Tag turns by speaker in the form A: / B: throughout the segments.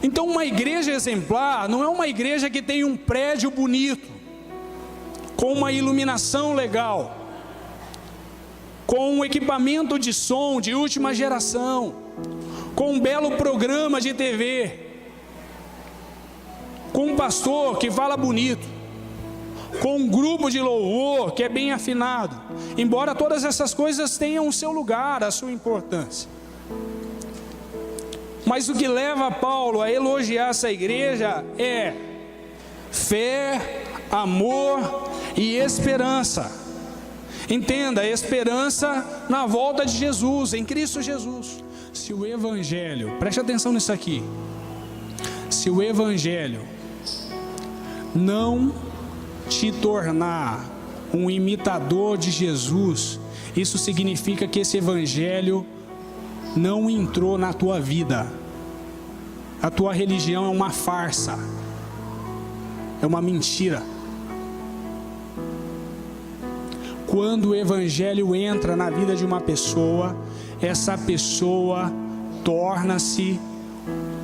A: Então, uma igreja exemplar não é uma igreja que tem um prédio bonito, com uma iluminação legal, com um equipamento de som de última geração, com um belo programa de TV, com um pastor que fala bonito, com um grupo de louvor que é bem afinado. Embora todas essas coisas tenham o seu lugar, a sua importância, mas o que leva Paulo a elogiar essa igreja é fé, amor e esperança. Entenda, esperança na volta de Jesus, em Cristo Jesus. Se o Evangelho, preste atenção nisso aqui, se o Evangelho não te tornar um imitador de Jesus, isso significa que esse Evangelho não entrou na tua vida. A tua religião é uma farsa, é uma mentira. Quando o Evangelho entra na vida de uma pessoa, essa pessoa torna-se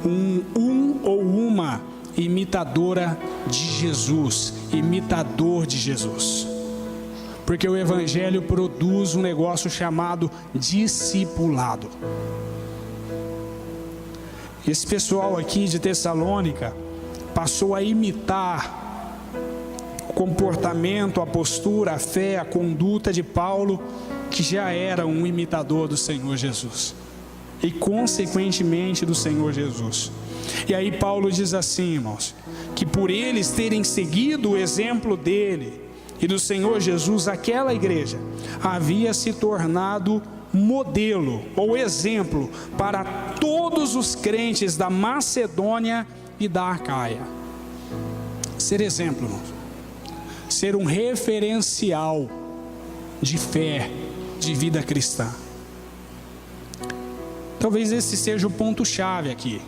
A: um ou uma imitadora de Jesus, imitador de Jesus. Porque o Evangelho produz um negócio chamado discipulado. Esse pessoal aqui de Tessalônica passou a imitar o comportamento, a postura, a fé, a conduta de Paulo, que já era um imitador do Senhor Jesus, e consequentemente do Senhor Jesus. E aí Paulo diz assim, irmãos, que por eles terem seguido o exemplo dele e do Senhor Jesus, aquela igreja havia se tornado modelo ou exemplo para todos os crentes da Macedônia e da Acaia. Ser exemplo, irmãos, ser um referencial de fé, de vida cristã. Talvez esse seja o ponto-chave aqui.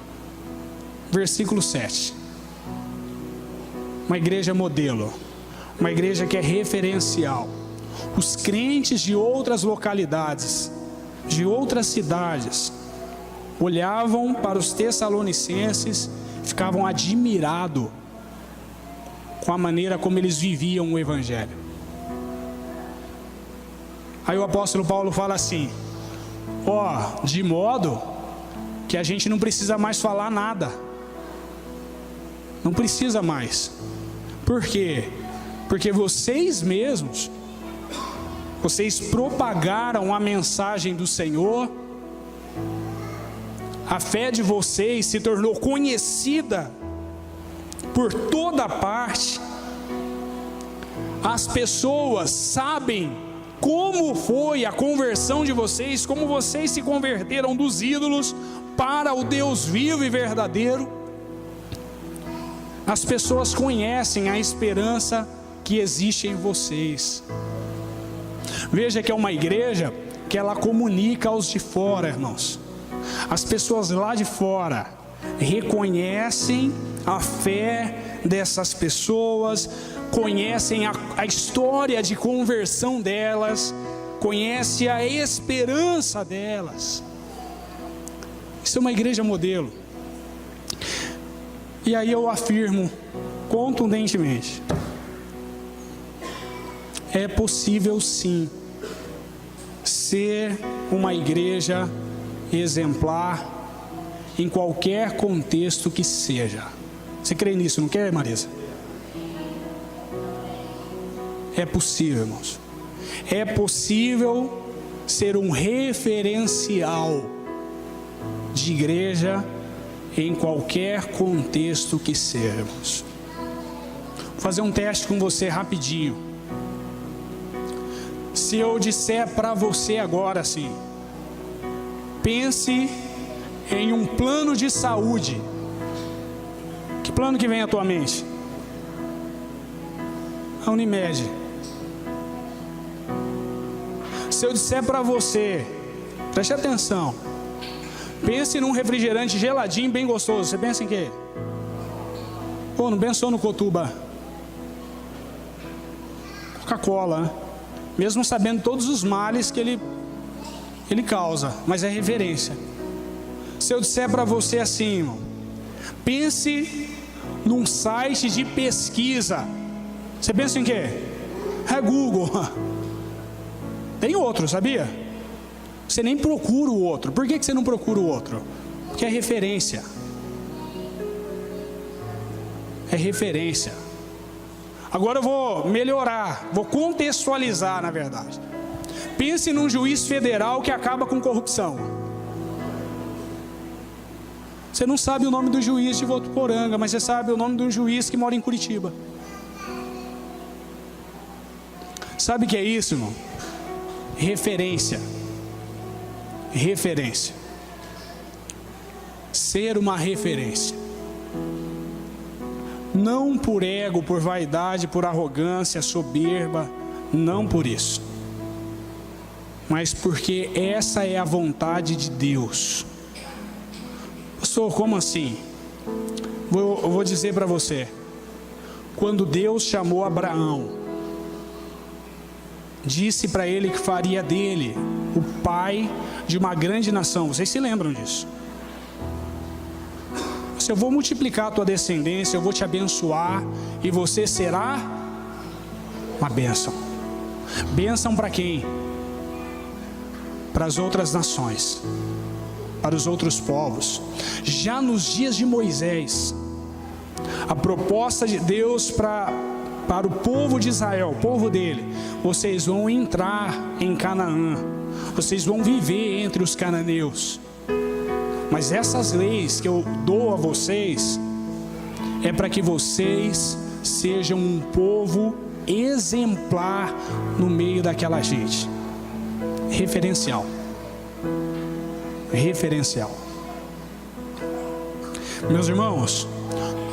A: Versículo 7. Uma igreja modelo, uma igreja que é referencial. Os crentes de outras localidades, de outras cidades, olhavam para os tessalonicenses, ficavam admirados com a maneira como eles viviam o Evangelho. Aí o apóstolo Paulo fala assim: de modo que a gente não precisa mais falar nada. Não precisa mais. Por quê? Porque vocês mesmos, vocês propagaram a mensagem do Senhor, a fé de vocês se tornou conhecida por toda parte, as pessoas sabem como foi a conversão de vocês, como vocês se converteram dos ídolos para o Deus vivo e verdadeiro. As pessoas conhecem a esperança que existe em vocês. Veja que é uma igreja que ela comunica aos de fora, irmãos. As pessoas lá de fora reconhecem a fé dessas pessoas, conhecem a história de conversão delas, conhecem a esperança delas. Isso é uma igreja modelo. E aí eu afirmo contundentemente: é possível sim ser uma igreja exemplar em qualquer contexto que seja. Você crê nisso, não quer, Marisa? É possível, irmãos. É possível ser um referencial de igreja em qualquer contexto que seja, irmãos. Vou fazer um teste com você rapidinho. Se eu disser para você agora assim: pense em um plano de saúde, que plano que vem à tua mente? A Unimed. Se eu disser para você, preste atenção, pense num refrigerante geladinho bem gostoso, você pensa em quê? Pô, não pensou no Cotuba? Coca-Cola, né? Mesmo sabendo todos os males que ele causa, mas é referência. Se eu disser para você assim, irmão, Pense num site de pesquisa. Você pensa em quê? É Google. Tem outro, sabia? Você nem procura o outro. Por que você não procura o outro? Porque é referência. É referência. Agora eu vou melhorar, vou contextualizar, na verdade. Pense num juiz federal que acaba com corrupção. Você não sabe o nome do juiz de Votuporanga, mas você sabe o nome de um juiz que mora em Curitiba. Sabe o que é isso, irmão? Referência. Referência. Ser uma referência. Não por ego, por vaidade, por arrogância, soberba, não por isso. Mas porque essa é a vontade de Deus. Pastor, como assim? Eu vou dizer para você. Quando Deus chamou Abraão, disse para ele que faria dele o pai de uma grande nação. Vocês se lembram disso? Se eu vou multiplicar a tua descendência, eu vou te abençoar e você será uma bênção. Bênção para quem? Para as outras nações, para os outros povos. Já nos dias de Moisés, a proposta de Deus para o povo de Israel, o povo dele: vocês vão entrar em Canaã, vocês vão viver entre os cananeus. Mas essas leis que eu dou a vocês é para que vocês sejam um povo exemplar no meio daquela gente. Referencial. Referencial. Meus irmãos,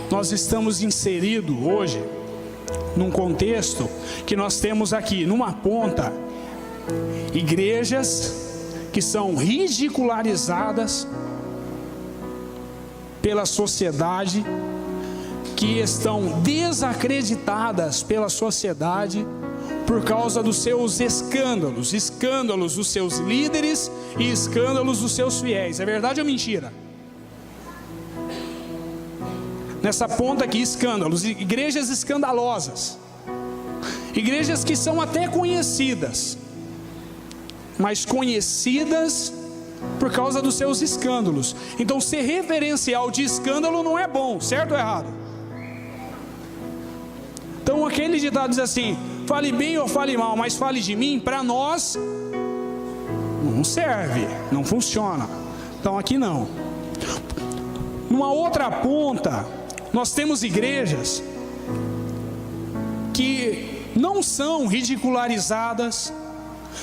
A: nós estamos inseridos hoje num contexto que nós temos aqui, numa ponta, igrejas que são ridicularizadas pela sociedade, que estão desacreditadas pela sociedade por causa dos seus escândalos dos seus líderes e escândalos dos seus fiéis. É verdade ou mentira? Nessa ponta aqui, escândalos, igrejas escandalosas, igrejas que são até conhecidas, mas conhecidas por causa dos seus escândalos. Então, ser referencial de escândalo não é bom, certo ou errado? Então, aquele ditado diz assim: fale bem ou fale mal, mas fale de mim, para nós não serve, não funciona. Então, aqui não. Numa outra ponta, nós temos igrejas que não são ridicularizadas,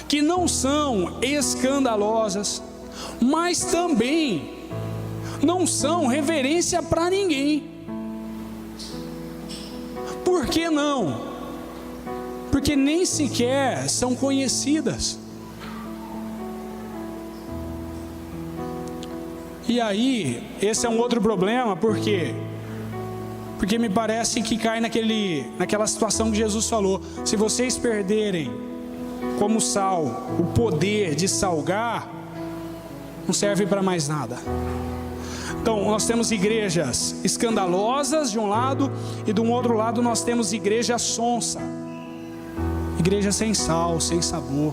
A: que não são escandalosas, mas também não são reverência para ninguém. Por que não? Porque nem sequer são conhecidas. E aí, esse é um outro problema, por quê? Porque me parece que cai naquela situação que Jesus falou: se vocês perderem como sal o poder de salgar, não serve para mais nada. Então, nós temos igrejas escandalosas de um lado, e do outro lado nós temos igreja sonsa, igreja sem sal, sem sabor,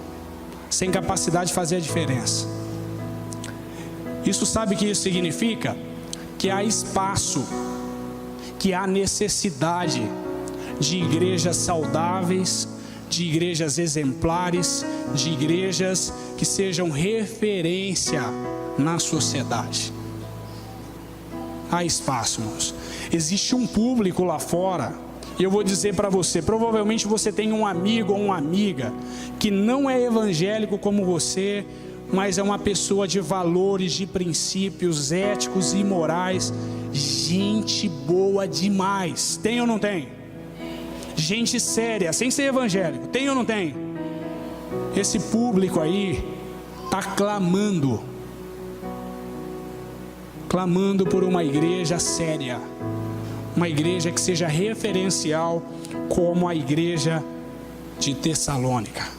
A: sem capacidade de fazer a diferença. Isso, sabe o que isso significa? Que há espaço, que há necessidade de igrejas saudáveis, de igrejas exemplares, de igrejas que sejam referência na sociedade. Há espaço, irmãos. Existe um público lá fora, e eu vou dizer para você, provavelmente você tem um amigo ou uma amiga que não é evangélico como você, mas é uma pessoa de valores, de princípios éticos e morais, gente boa demais. Tem ou não tem? Gente séria, sem ser evangélico. Tem ou não tem? Esse público aí está clamando por uma igreja séria, uma igreja que seja referencial, como a igreja de Tessalônica.